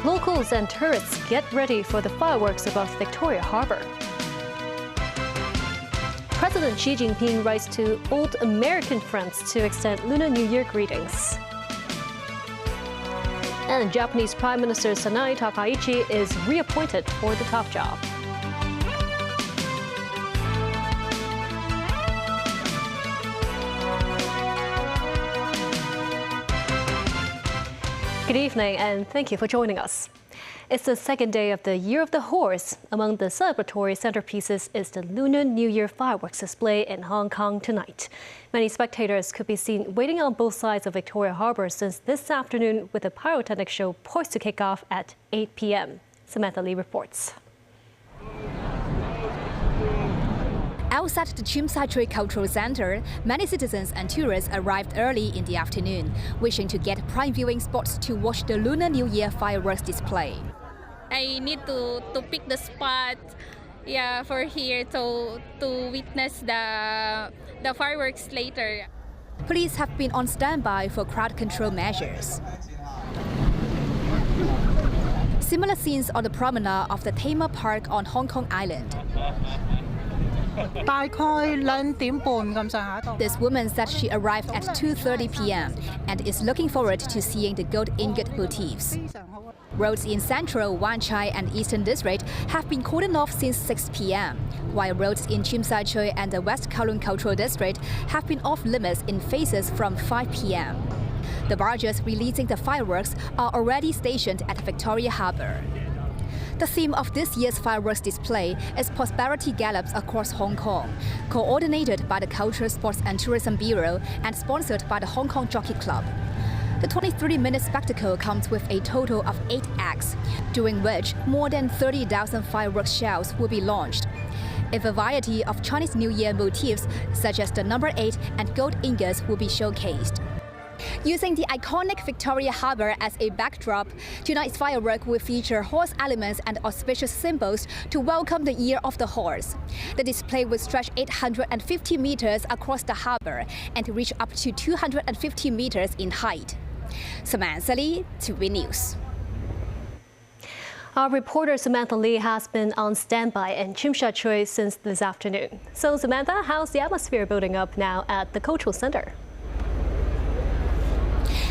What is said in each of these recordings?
Locals and tourists get ready for the fireworks above Victoria Harbour. President Xi Jinping writes to old American friends to extend Lunar New Year greetings. And Japanese Prime Minister Sanai Takaichi is reappointed for the top job. Good evening and thank you for joining us. It's the second day of the Year of the Horse. Among the celebratory centerpieces is the Lunar New Year fireworks display in Hong Kong tonight. Many spectators could be seen waiting on both sides of Victoria Harbour since this afternoon, with the pyrotechnic show poised to kick off at 8 p.m. Samantha Lee reports. Outside the Tsim Sha Tsui Cultural Center, many citizens and tourists arrived early in the afternoon, wishing to get prime viewing spots to watch the Lunar New Year fireworks display. I need to pick the spot, for here to witness the fireworks later. Police have been on standby for crowd control measures. Similar scenes on the promenade of the Tema Park on Hong Kong Island. This woman said she arrived at 2:30 p.m. and is looking forward to seeing the gold ingot motifs. Roads in Central, Wan Chai and Eastern District have been cordoned off since 6 p.m., while roads in Tsim Sha Tsui and the West Kowloon Cultural District have been off limits in phases from 5 p.m. The barges releasing the fireworks are already stationed at Victoria Harbour. The theme of this year's fireworks display is Prosperity Gallops Across Hong Kong, coordinated by the Culture, Sports and Tourism Bureau and sponsored by the Hong Kong Jockey Club. The 23-minute spectacle comes with a total of 8 acts, during which more than 30,000 fireworks shells will be launched. A variety of Chinese New Year motifs, such as the number 8 and gold ingots, will be showcased. Using the iconic Victoria Harbour as a backdrop, tonight's firework will feature horse elements and auspicious symbols to welcome the Year of the Horse. The display will stretch 850 meters across the harbour and reach up to 250 meters in height. Samantha Lee, TVB News. Our reporter Samantha Lee has been on standby in Tsim Sha Tsui since this afternoon. So Samantha, how's the atmosphere building up now at the Cultural Center?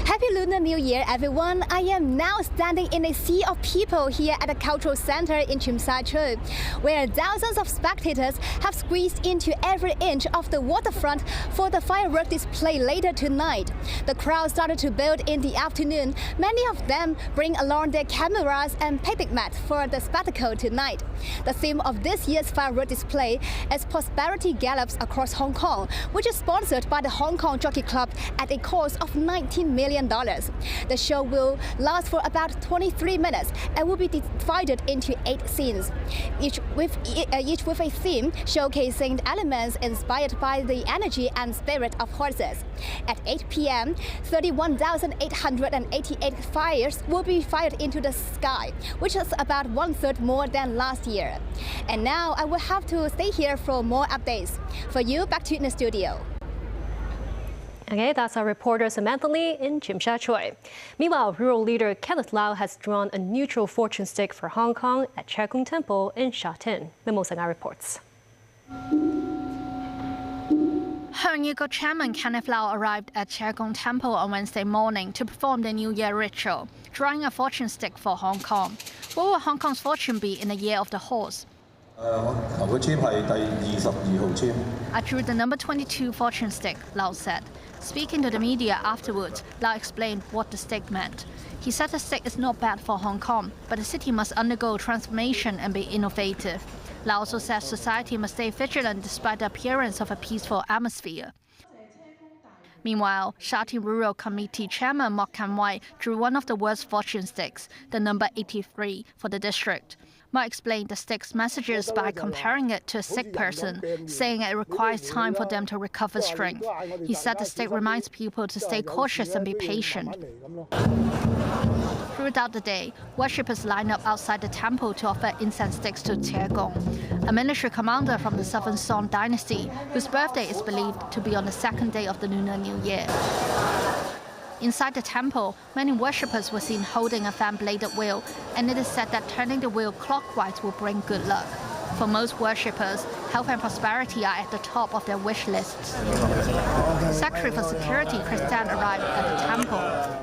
Happy Lunar New Year, everyone! I am now standing in a sea of people here at the Cultural Center in Tsim Sha Tsui, where thousands of spectators have squeezed into every inch of the waterfront for the firework display later tonight. The crowd started to build in the afternoon. Many of them bring along their cameras and picnic mats for the spectacle tonight. The theme of this year's firework display is Prosperity Gallops Across Hong Kong, which is sponsored by the Hong Kong Jockey Club at a cost of $19 million. The show will last for about 23 minutes and will be divided into 8 scenes, each with a theme showcasing elements inspired by the energy and spirit of horses. At 8 p.m., 31,888 fires will be fired into the sky, which is about 1/3 more than last year. And now I will have to stay here for more updates. For you, back to you in the studio. Okay, that's our reporter Samantha Lee in Tsim Sha Tsui. Meanwhile, rural leader Kenneth Lau has drawn a neutral fortune stick for Hong Kong at Chek Kung Temple in Sha Tin. Memo Sanga reports. Hong Kong Chairman Kenneth Lau arrived at Chek Kung Temple on Wednesday morning to perform the New Year ritual, drawing a fortune stick for Hong Kong. What will Hong Kong's fortune be in the Year of the Horse? I drew the number 22 fortune stick, Lau said. Speaking to the media afterwards, Lau explained what the stick meant. He said the stick is not bad for Hong Kong, but the city must undergo transformation and be innovative. Lau also said society must stay vigilant despite the appearance of a peaceful atmosphere. Meanwhile, Sha Tin Rural Committee Chairman Mok Kan Wai drew one of the worst fortune sticks, the number 83, for the district. Ma explained the stick's messages by comparing it to a sick person, saying it requires time for them to recover strength. He said the stick reminds people to stay cautious and be patient. Through Throughout the day, worshippers line up outside the temple to offer incense sticks to Tiegong, a military commander from the Southern Song dynasty, whose birthday is believed to be on the second day of the Lunar New Year. Inside the temple, many worshippers were seen holding a fan-bladed wheel, and it is said that turning the wheel clockwise will bring good luck. For most worshippers, health and prosperity are at the top of their wish lists. Secretary for Security Christian arrived at the temple.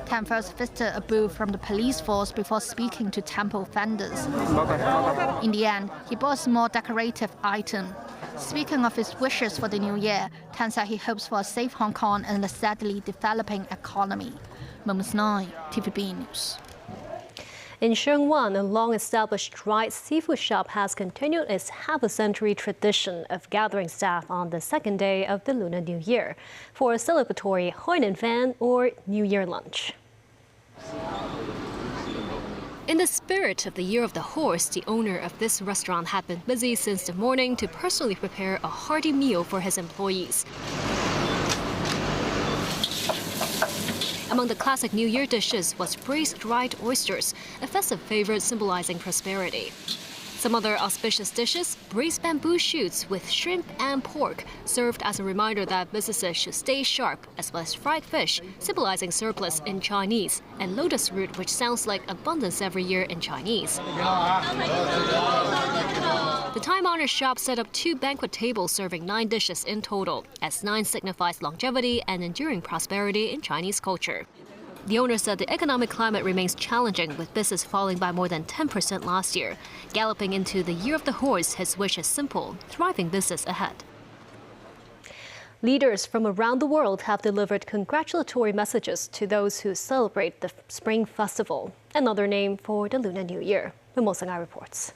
Tan first visited a booth from the police force before speaking to temple vendors. In the end, he bought a small decorative item. Speaking of his wishes for the new year, Tan said he hopes for a safe Hong Kong and a steadily developing economy. Moments 9, TVB News. In Sheung-wan, a long-established dried seafood shop has continued its half-a-century tradition of gathering staff on the second day of the Lunar New Year for a celebratory Hoi Nan Fan or New Year lunch. In the spirit of the Year of the Horse, the owner of this restaurant had been busy since the morning to personally prepare a hearty meal for his employees. Among the classic New Year dishes was braised dried oysters, a festive favorite symbolizing prosperity. Some other auspicious dishes, braised bamboo shoots with shrimp and pork, served as a reminder that businesses should stay sharp, as well as fried fish, symbolizing surplus in Chinese, and lotus root, which sounds like abundance every year in Chinese. The time-honored shop set up 2 banquet tables serving 9 dishes in total, as 9 signifies longevity and enduring prosperity in Chinese culture. The owner said the economic climate remains challenging, with business falling by more than 10% last year. Galloping into the Year of the Horse, his wish is simple: thriving business ahead. Leaders from around the world have delivered congratulatory messages to those who celebrate the Spring Festival, another name for the Lunar New Year. Mimosanga reports.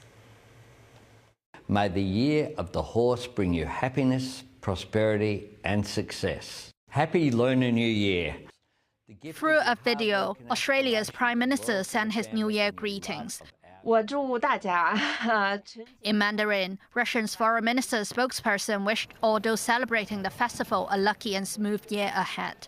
May the Year of the Horse bring you happiness, prosperity and success. Happy Lunar New Year. Through a video, Australia's Prime Minister sent his New Year greetings. In Mandarin, Russia's Foreign Minister spokesperson wished all those celebrating the festival a lucky and smooth year ahead.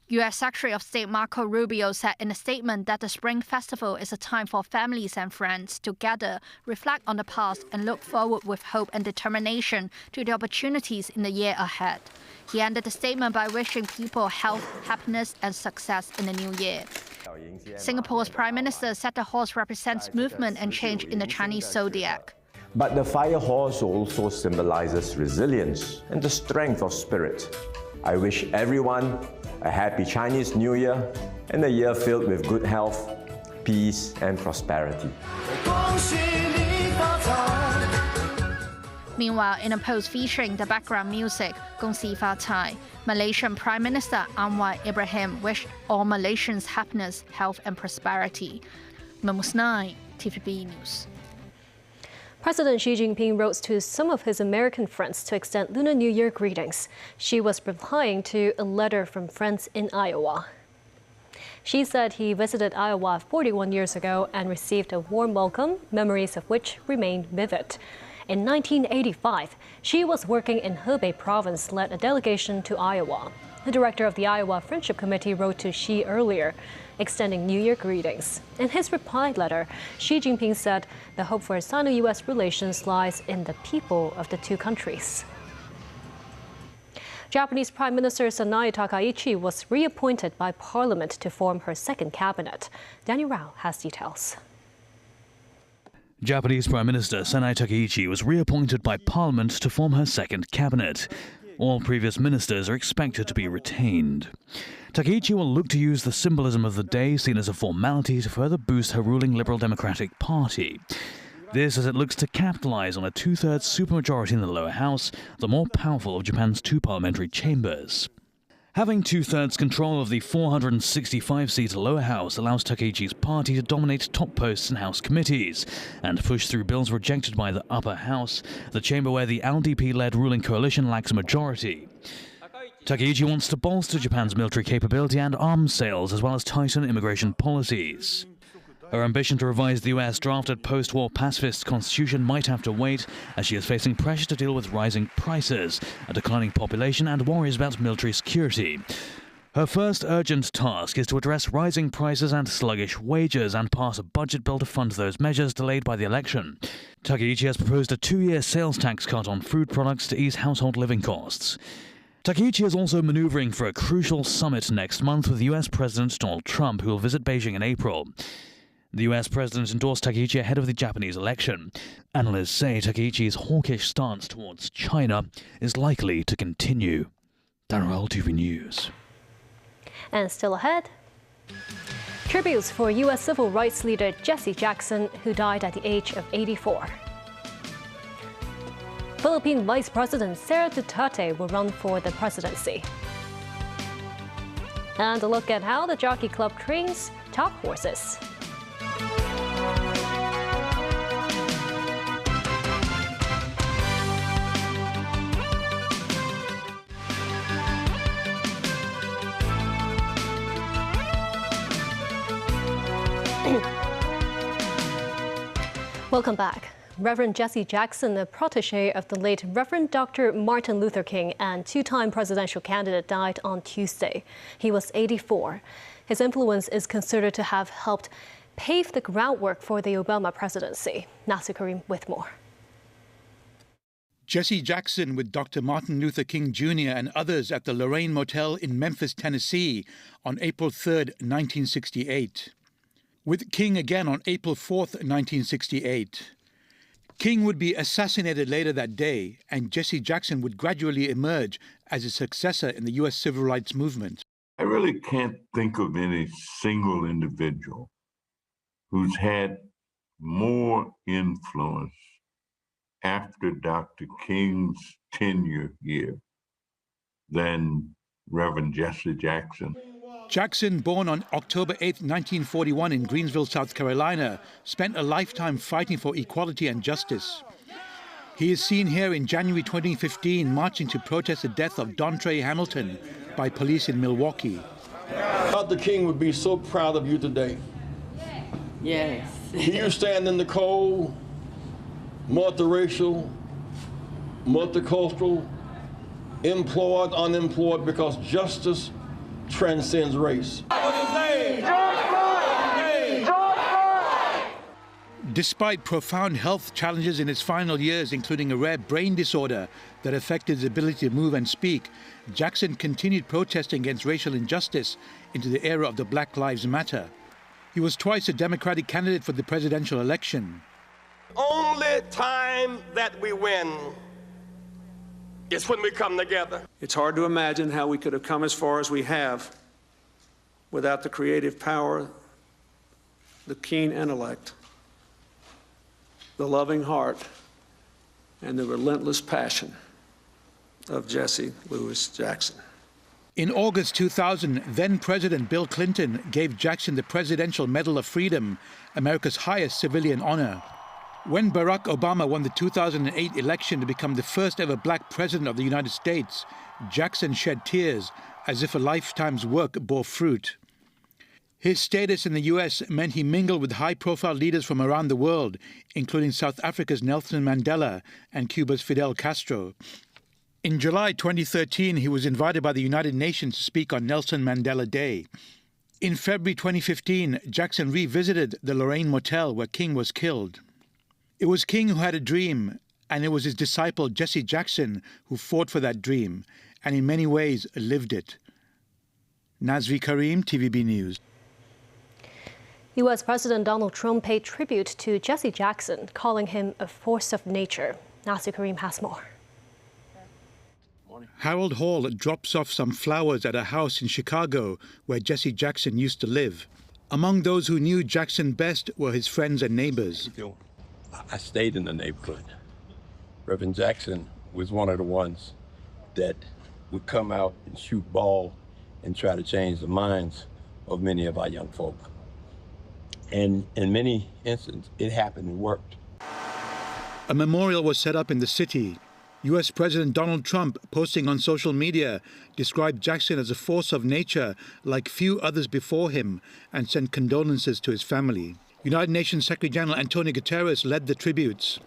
U.S. Secretary of State Marco Rubio said in a statement that the Spring Festival is a time for families and friends to gather, reflect on the past, and look forward with hope and determination to the opportunities in the year ahead. He ended the statement by wishing people health, happiness, and success in the new year. Singapore's Prime Minister said the horse represents movement and change in the Chinese zodiac. But the fire horse also symbolizes resilience and the strength of spirit. I wish everyone a happy Chinese New Year and a year filled with good health, peace and prosperity. Meanwhile, in a post featuring the background music, Gong Si Fa Cai, Malaysian Prime Minister Anwar Ibrahim wished all Malaysians happiness, health and prosperity. Moments 9, TVB News. President Xi Jinping wrote to some of his American friends to extend Lunar New Year greetings. Xi was replying to a letter from friends in Iowa. Xi said he visited Iowa 41 years ago and received a warm welcome, memories of which remain vivid. In 1985, Xi was working in Hebei province, led a delegation to Iowa. The director of the Iowa Friendship Committee wrote to Xi earlier, extending New Year greetings. In his reply letter, Xi Jinping said the hope for Sino-U.S. relations lies in the people of the two countries. Japanese Prime Minister Sanae Takaichi was reappointed by Parliament to form her second cabinet. Danny Rao has details. Japanese Prime Minister Sanae Takaichi was reappointed by Parliament to form her second cabinet. All previous ministers are expected to be retained. Takaichi will look to use the symbolism of the day seen as a formality to further boost her ruling Liberal Democratic Party. This as it looks to capitalize on a two-thirds supermajority in the lower house, the more powerful of Japan's two parliamentary chambers. Having two-thirds control of the 465-seat lower house allows Takaichi's party to dominate top posts in House committees and push through bills rejected by the upper house, the chamber where the LDP-led ruling coalition lacks a majority. Takaichi wants to bolster Japan's military capability and arms sales, as well as tighten immigration policies. Her ambition to revise the U.S. drafted post-war pacifist constitution might have to wait, as she is facing pressure to deal with rising prices, a declining population and worries about military security. Her first urgent task is to address rising prices and sluggish wages and pass a budget bill to fund those measures delayed by the election. Takaichi has proposed a 2-year sales tax cut on food products to ease household living costs. Takaichi is also maneuvering for a crucial summit next month with US President Donald Trump, who will visit Beijing in April. The US president endorsed Takaichi ahead of the Japanese election. Analysts say Takaichi's hawkish stance towards China is likely to continue. Darrell, TV News. And still ahead, tributes for U.S. civil rights leader Jesse Jackson, who died at the age of 84. Philippine Vice President Sara Duterte will run for the presidency. And a look at how the Jockey Club trains top horses. Welcome back. Reverend Jesse Jackson, a protege of the late Reverend Dr. Martin Luther King and two-time presidential candidate, died on Tuesday. He was 84. His influence is considered to have helped pave the groundwork for the Obama presidency. Nasir Karim with more. Jesse Jackson with Dr. Martin Luther King Jr. and others at the Lorraine Motel in Memphis, Tennessee on April 3, 1968. With King again on April 4, 1968. King would be assassinated later that day, and Jesse Jackson would gradually emerge as a successor in the U.S. civil rights movement. I really can't think of any single individual who's had more influence after Dr. King's tenure here than Reverend Jesse Jackson. Jackson, born on October 8, 1941 in Greensville, South Carolina, spent a lifetime fighting for equality and justice. He is seen here in January 2015 marching to protest the death of Dontre Hamilton by police in Milwaukee. Dr. King would be so proud of you today. Yes. You stand in the cold, multiracial, multicultural, employed, unemployed, because justice transcends race. Despite profound health challenges in his final years, including a rare brain disorder that affected his ability to move and speak, Jackson continued protesting against racial injustice into the era of the Black Lives Matter. He was twice a Democratic candidate for the presidential election. Only time that we win is when we come together. It's hard to imagine how we could have come as far as we have without the creative power, the keen intellect, the loving heart, and the relentless passion of Jesse Louis Jackson. In August 2000, then-President Bill Clinton gave Jackson the Presidential Medal of Freedom, America's highest civilian honor. When Barack Obama won the 2008 election to become the first ever black president of the United States, Jackson shed tears as if a lifetime's work bore fruit. His status in the U.S. meant he mingled with high-profile leaders from around the world, including South Africa's Nelson Mandela and Cuba's Fidel Castro. In July 2013, he was invited by the United Nations to speak on Nelson Mandela Day. In February 2015, Jackson revisited the Lorraine Motel where King was killed. It was King who had a dream, and it was his disciple Jesse Jackson who fought for that dream, and in many ways lived it. Nazri Karim, TVB News. U.S. President Donald Trump paid tribute to Jesse Jackson, calling him a force of nature. Nasir Karim has more. Harold Hall drops off some flowers at a house in Chicago where Jesse Jackson used to live. Among those who knew Jackson best were his friends and neighbors. I stayed in the neighborhood. Reverend Jackson was one of the ones that would come out and shoot ball and try to change the minds of many of our young folk. And in many instances, it happened and worked. A memorial was set up in the city. U.S. President Donald Trump, posting on social media, described Jackson as a force of nature like few others before him and sent condolences to his family. United Nations Secretary General Antonio Guterres led the tributes.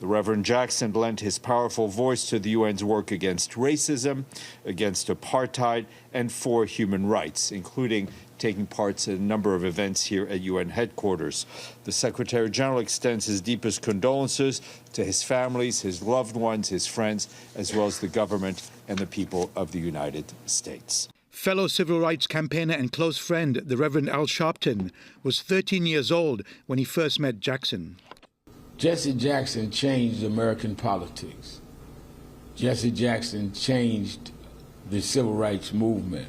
The Reverend Jackson lent his powerful voice to the UN's work against racism, against apartheid, and for human rights, including taking part in a number of events here at UN headquarters. The Secretary General extends his deepest condolences to his families, his loved ones, his friends, as well as the government and the people of the United States. Fellow civil rights campaigner and close friend, the Reverend Al Sharpton, was 13 years old when he first met Jackson. Jesse Jackson changed American politics. Jesse Jackson changed the civil rights movement.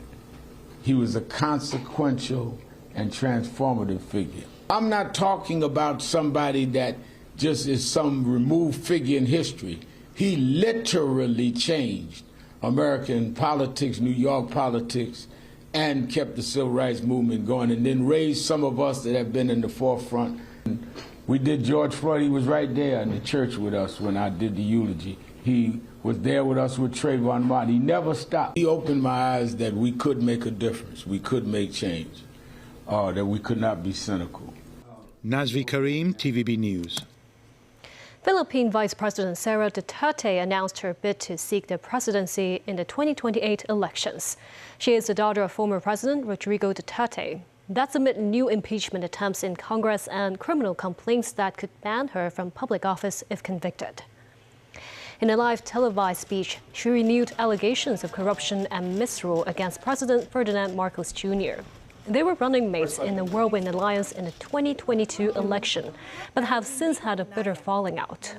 He was a consequential and transformative figure. I'm not talking about somebody that just is some removed figure in history. He literally changed American politics, New York politics, and kept the civil rights movement going, and then raised some of us that have been in the forefront. We did George Floyd. He was right there in the church with us when I did the eulogy. He was there with us with Trayvon Martin. He never stopped. He opened my eyes that we could make a difference. We could make change, that we could not be cynical. Nazvi Karim, TVB News. Philippine Vice President Sara Duterte announced her bid to seek the presidency in the 2028 elections. She is the daughter of former President Rodrigo Duterte. That's amid new impeachment attempts in Congress and criminal complaints that could ban her from public office if convicted. In a live televised speech, she renewed allegations of corruption and misrule against President Ferdinand Marcos Jr. They were running mates in the Whirlwind Alliance in the 2022 election, but have since had a bitter falling out.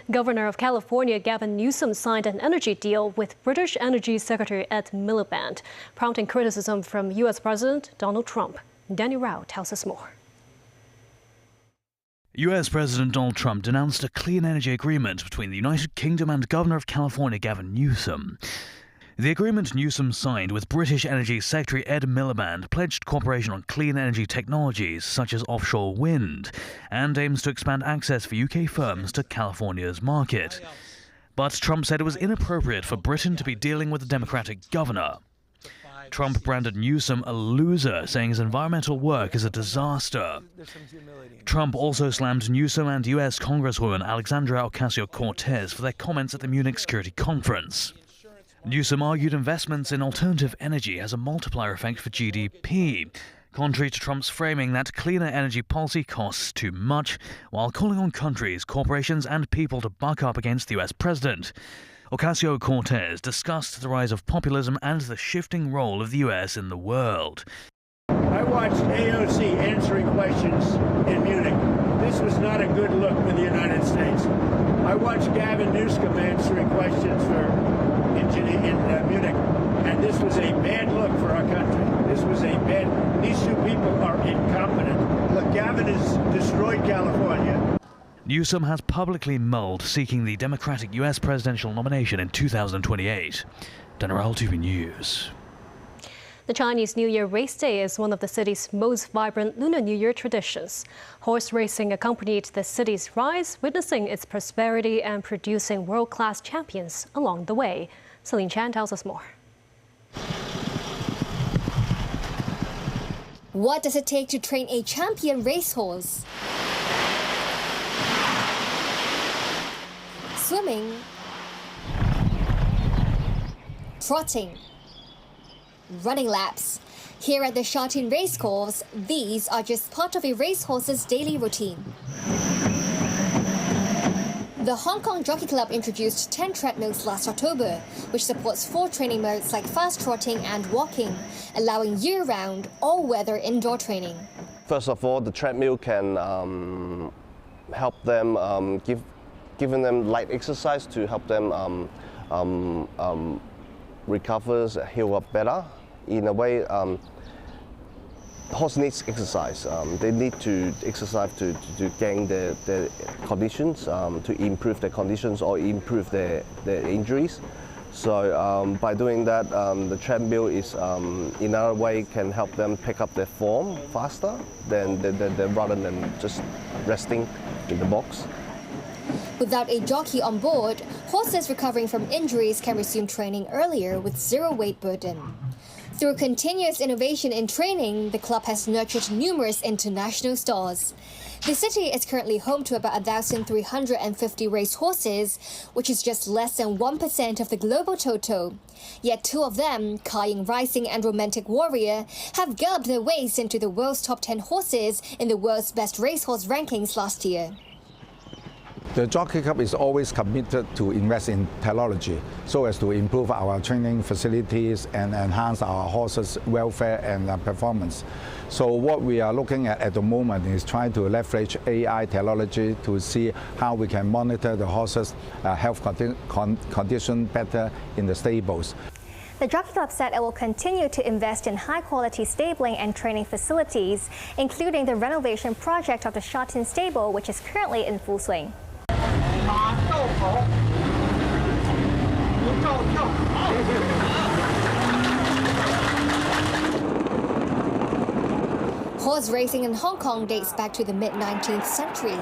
Governor of California Gavin Newsom signed an energy deal with British Energy Secretary Ed Miliband, prompting criticism from U.S. President Donald Trump. Danny Rao tells us more. US President Donald Trump denounced a clean energy agreement between the United Kingdom and Governor of California Gavin Newsom. The agreement Newsom signed with British Energy Secretary Ed Miliband pledged cooperation on clean energy technologies such as offshore wind and aims to expand access for UK firms to California's market. But Trump said it was inappropriate for Britain to be dealing with a Democratic governor. Trump branded Newsom a loser, saying his environmental work is a disaster. Trump also slammed Newsom and US Congresswoman Alexandria Ocasio-Cortez for their comments at the Munich Security Conference. Newsom argued investments in alternative energy has a multiplier effect for GDP, contrary to Trump's framing that cleaner energy policy costs too much, while calling on countries, corporations and people to buck up against the US president. Ocasio-Cortez discussed the rise of populism and the shifting role of the US in the world. I watched AOC answering questions in Munich. This was not a good look for the United States. I watched Gavin Newsom answering questions in Munich, and this was a bad look for our country. This was these two people are incompetent. Look, Gavin has destroyed California. Newsom has publicly mulled seeking the Democratic US presidential nomination in 2028. Daniel TV News. The Chinese New Year race day is one of the city's most vibrant Lunar New Year traditions. Horse racing accompanied the city's rise, witnessing its prosperity and producing world-class champions along the way. Celine Chan tells us more. What does it take to train a champion racehorse? Swimming, trotting, running laps. Here at the Sha Tin Racecourse, these are just part of a racehorse's daily routine. The Hong Kong Jockey Club introduced 10 treadmills last October, which supports 4 training modes like fast trotting and walking, allowing year-round, all-weather indoor training. First of all, the treadmill can help them, giving them light exercise to help them recover, heal up better. In a way, horse needs exercise. They need to exercise to gain their conditions, to improve their conditions or improve their injuries. So by doing that, the treadmill is in another way can help them pick up their form faster than rather than just resting in the box. Without a jockey on board, horses recovering from injuries can resume training earlier with zero weight burden. Through continuous innovation in training, the club has nurtured numerous international stars. The city is currently home to about 1,350 racehorses, which is just less than 1% of the global total. Yet two of them, Kaying Rising and Romantic Warrior, have galloped their ways into the world's top 10 horses in the world's best racehorse rankings last year. The Jockey Club is always committed to invest in technology so as to improve our training facilities and enhance our horses' welfare and performance. So what we are looking at the moment is trying to leverage AI technology to see how we can monitor the horses' health condition better in the stables. The Jockey Club said it will continue to invest in high-quality stabling and training facilities, including the renovation project of the Sha Tin stable, which is currently in full swing. Horse racing in Hong Kong dates back to the mid-19th century.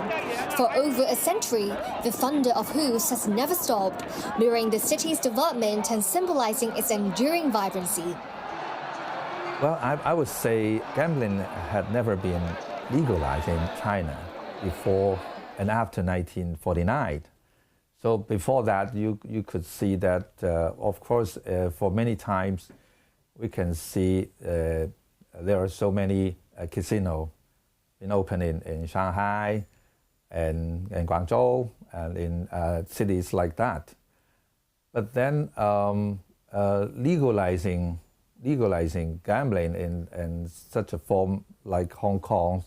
For over a century, the thunder of hooves has never stopped, mirroring the city's development and symbolizing its enduring vibrancy. Well, I would say gambling had never been legalized in China before and after 1949. So before that, you could see that, of course, for many times, we can see there are so many casinos been opened in Shanghai and Guangzhou and in cities like that. But then legalizing gambling in such a form like Hong Kong,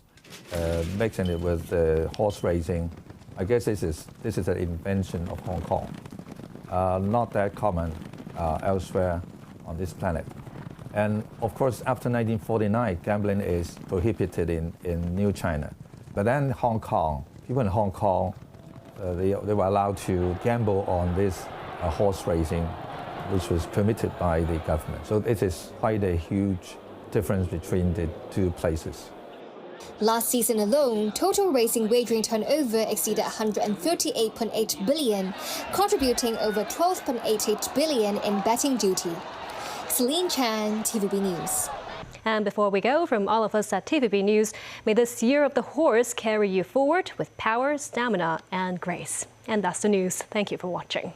mixing it with horse racing, I guess this is an invention of Hong Kong, not that common elsewhere on this planet. And of course, after 1949, gambling is prohibited in New China. But then Hong Kong, people in Hong Kong, they were allowed to gamble on this horse racing, which was permitted by the government. So it is quite a huge difference between the two places. Last season alone, total racing wagering turnover exceeded 138.8 billion, contributing over 12.88 billion in betting duty. Celine Chan, TVB News. And before we go, from all of us at TVB News, may this year of the horse carry you forward with power, stamina, and grace. And that's the news. Thank you for watching.